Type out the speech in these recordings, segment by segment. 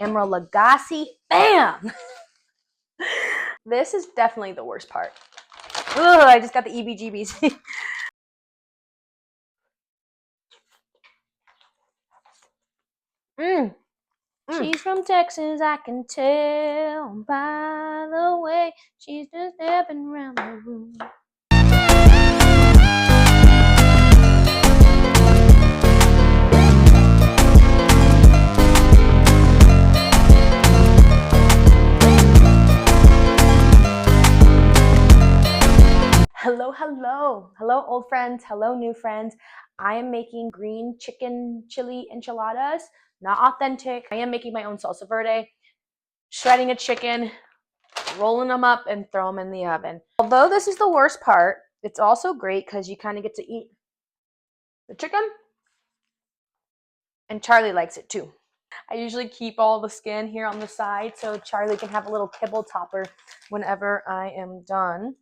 Emerald Lagasse. Bam! This is definitely the worst part. Ugh, I just got the EBGBs. She's from Texas, I can tell by the way she's just stepping around the room. Hello, old friends. Hello, new friends. I am making green chicken chili enchiladas. Not authentic. I am making my own salsa verde, shredding a chicken, rolling them up, and throw them in the oven. Although this is the worst part, it's also great because you kind of get to eat the chicken, and Charlie likes it too. I usually keep all the skin here on the side so Charlie can have a little kibble topper whenever I am done.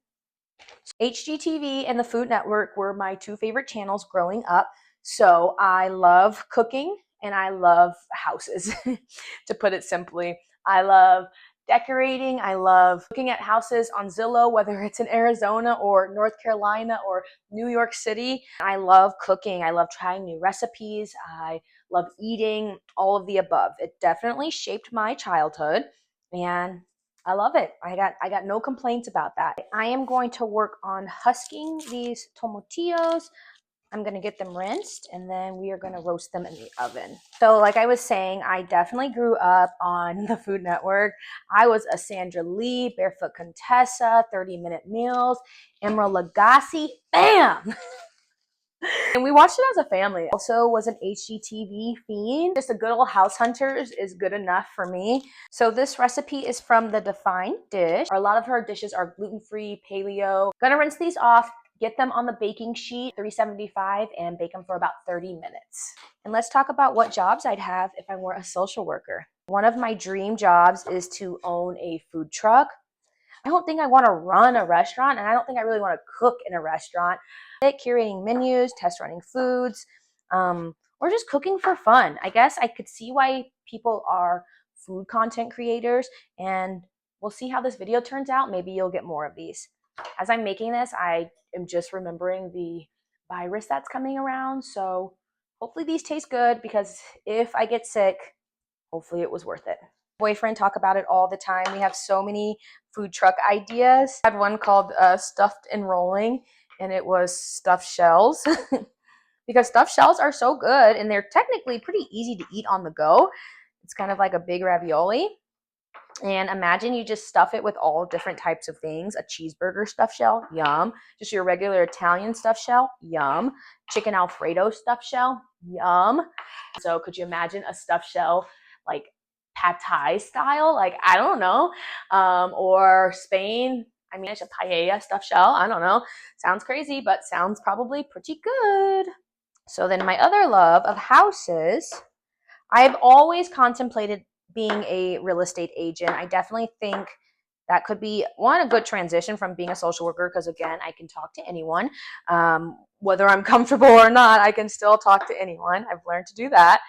HGTV and the Food Network were my two favorite channels growing up. So I love cooking and I love houses, to put it simply. I love decorating. I love looking at houses on Zillow, whether it's in Arizona or North Carolina or New York City. I love cooking. I love trying new recipes. I love eating, all of the above. It definitely shaped my childhood, and I love it. I got no complaints about that. I am going to work on husking these tomatillos. I'm going to get them rinsed, and then we are going to roast them in the oven. So like I was saying, I definitely grew up on the Food Network. I was a Sandra Lee, Barefoot Contessa, 30-Minute Meals, Emerald Lagasse, bam! And we watched it as a family. Also was an HGTV fiend. Just a good old House Hunters is good enough for me. So this recipe is from the Defined Dish. A lot of her dishes are gluten-free, paleo. Gonna rinse these off, get them on the baking sheet, 375, and bake them for about 30 minutes. And let's talk about what jobs I'd have if I were a social worker. One of my dream jobs is to own a food truck. I don't think I want to run a restaurant, and I don't think I really want to cook in a restaurant. Curating menus, test running foods, or just cooking for fun. I guess I could see why people are food content creators, and we'll see how this video turns out. Maybe you'll get more of these. As I'm making this, I am just remembering the virus that's coming around, so hopefully these taste good, because if I get sick, hopefully it was worth it. Boyfriend talk about it all the time. We have so many food truck ideas. I had one called Stuffed and Rolling, and it was stuffed shells. Because stuffed shells are so good, and they're technically pretty easy to eat on the go. It's kind of like a big ravioli. And imagine you just stuff it with all different types of things. A cheeseburger stuffed shell, yum. Just your regular Italian stuffed shell, yum. Chicken Alfredo stuffed shell, yum. So could you imagine a stuffed shell like pad thai style? Like, I don't know. Or Spain. I mean, it's a paella stuffed shell. I don't know. Sounds crazy, but sounds probably pretty good. So then my other love of houses, I've always contemplated being a real estate agent. I definitely think that could be a good transition from being a social worker, because again, I can talk to anyone. Whether I'm comfortable or not, I can still talk to anyone. I've learned to do that.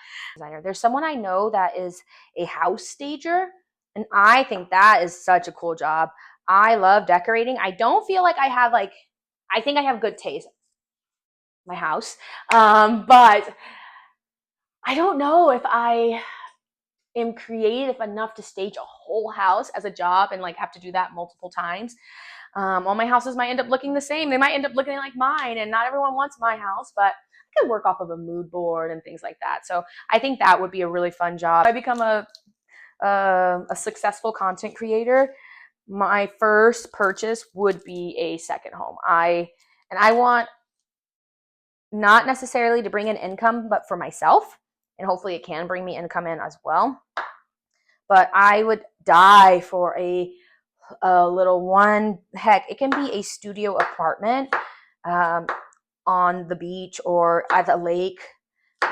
There's someone I know that is a house stager, and I think that is such a cool job. I love decorating. I don't feel like I think I have good taste in my house, but I don't know if I am creative enough to stage a whole house as a job and like have to do that multiple times. All my houses might end up looking the same. They might end up looking like mine, and not everyone wants my house, but I could work off of a mood board and things like that. So I think that would be a really fun job. If I become a successful content creator, my first purchase would be a second home. I want not necessarily to bring in income, but for myself. And hopefully it can bring me income in as well. But I would die for a little one. Heck, it can be a studio apartment on the beach or at a lake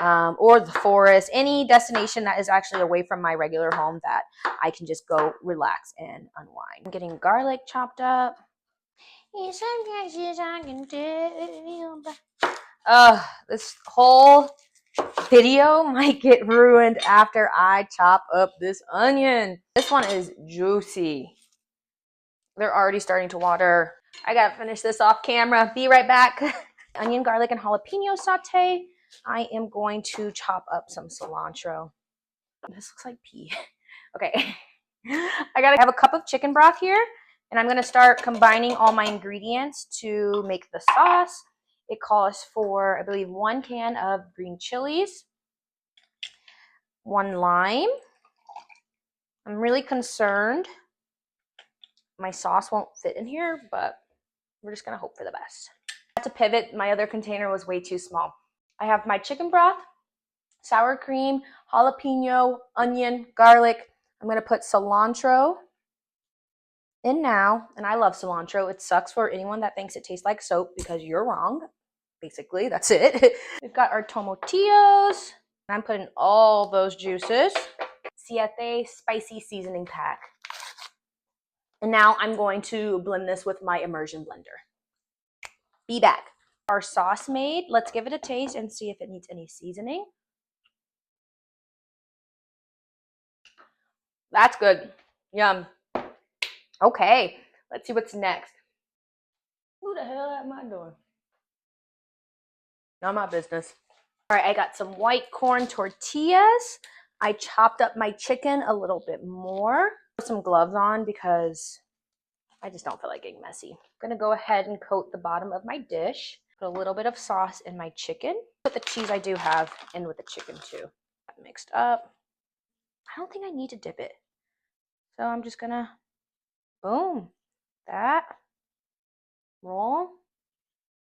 or the forest. Any destination that is actually away from my regular home that I can just go relax and unwind. I'm getting garlic chopped up. This whole Video might get ruined after I chop up this onion. This one is juicy. They're already starting to water. I gotta finish this off camera. Be right back. Onion, garlic, and jalapeno saute. I am going to chop up some cilantro. This looks like pea. Okay. I gotta have a cup of chicken broth here, and I'm gonna start combining all my ingredients to make the sauce. It calls for, I believe, 1 can of green chilies, 1 lime. I'm really concerned my sauce won't fit in here, but we're just gonna hope for the best. I had to pivot, my other container was way too small. I have my chicken broth, sour cream, jalapeno, onion, garlic. I'm gonna put cilantro in now, and I love cilantro. It sucks for anyone that thinks it tastes like soap because you're wrong. Basically, that's it. We've got our tomatillos. I'm putting all those juices. Siete spicy seasoning pack. And now I'm going to blend this with my immersion blender. Be back. Our sauce made. Let's give it a taste and see if it needs any seasoning. That's good. Yum. Okay, let's see what's next. Who the hell am I doing? Not my business. All right, I got some white corn tortillas. I chopped up my chicken a little bit more. Put some gloves on because I just don't feel like getting messy. I'm gonna go ahead and coat the bottom of my dish. Put a little bit of sauce in my chicken. Put the cheese I do have in with the chicken too. Mixed up. I don't think I need to dip it. So I'm just gonna, boom, that, roll,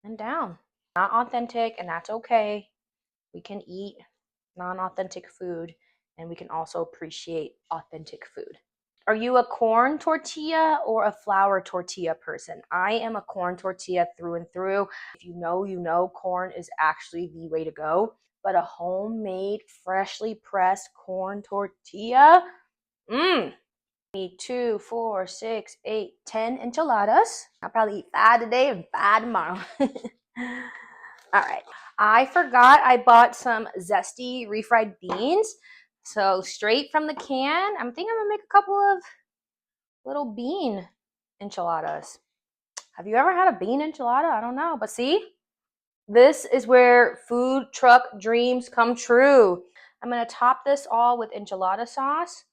and down. Not authentic, and that's okay. We can eat non-authentic food, and we can also appreciate authentic food. Are you a corn tortilla or a flour tortilla person? I am a corn tortilla through and through. If you know corn is actually the way to go. But a homemade, freshly pressed corn tortilla, 2, 4, 6, 8, 10 enchiladas. I'll probably eat 5 today and 5 tomorrow. All right. I forgot I bought some zesty refried beans. So straight from the can, I'm thinking I'm gonna make a couple of little bean enchiladas. Have you ever had a bean enchilada? I don't know, but see? This is where food truck dreams come true. I'm gonna top this all with enchilada sauce.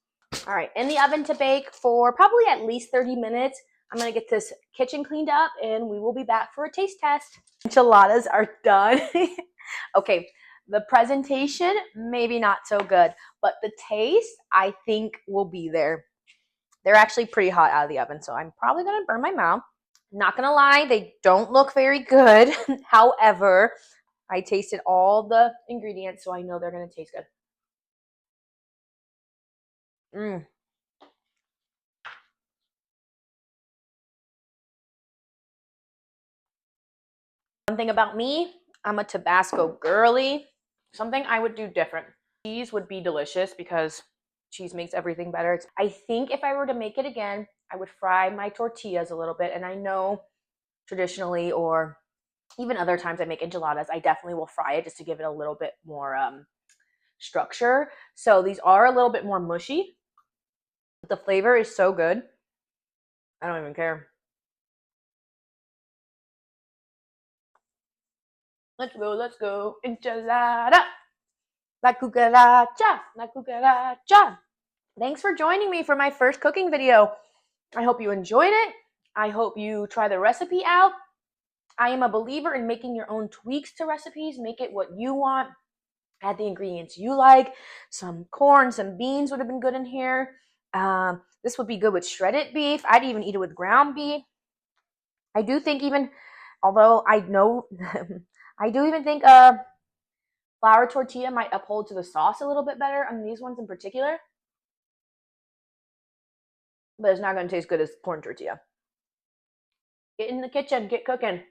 All right, in the oven to bake for probably at least 30 minutes. I'm gonna get this kitchen cleaned up and we will be back for a taste test. Enchiladas are done. Okay, the presentation, maybe not so good, but the taste, I think, will be there. They're actually pretty hot out of the oven, so I'm probably gonna burn my mouth. Not gonna lie, they don't look very good. However, I tasted all the ingredients, so I know they're gonna taste good. One thing about me, I'm a Tabasco girly. Something I would do different. Cheese would be delicious because cheese makes everything better. I think if I were to make it again, I would fry my tortillas a little bit. And I know traditionally, or even other times I make enchiladas, I definitely will fry it just to give it a little bit more structure. So these are a little bit more mushy. But the flavor is so good. I don't even care. Let's go. Enchilada. La cucaracha. La cucaracha. Thanks for joining me for my first cooking video. I hope you enjoyed it. I hope you try the recipe out. I am a believer in making your own tweaks to recipes. Make it what you want. Add the ingredients you like. Some corn, some beans would have been good in here. This would be good with shredded beef. I'd even eat it with ground beef. I do think even, although I know, I do even think flour tortilla might uphold to the sauce a little bit better on these ones in particular. But it's not going to taste good as corn tortilla. Get in the kitchen, get cooking.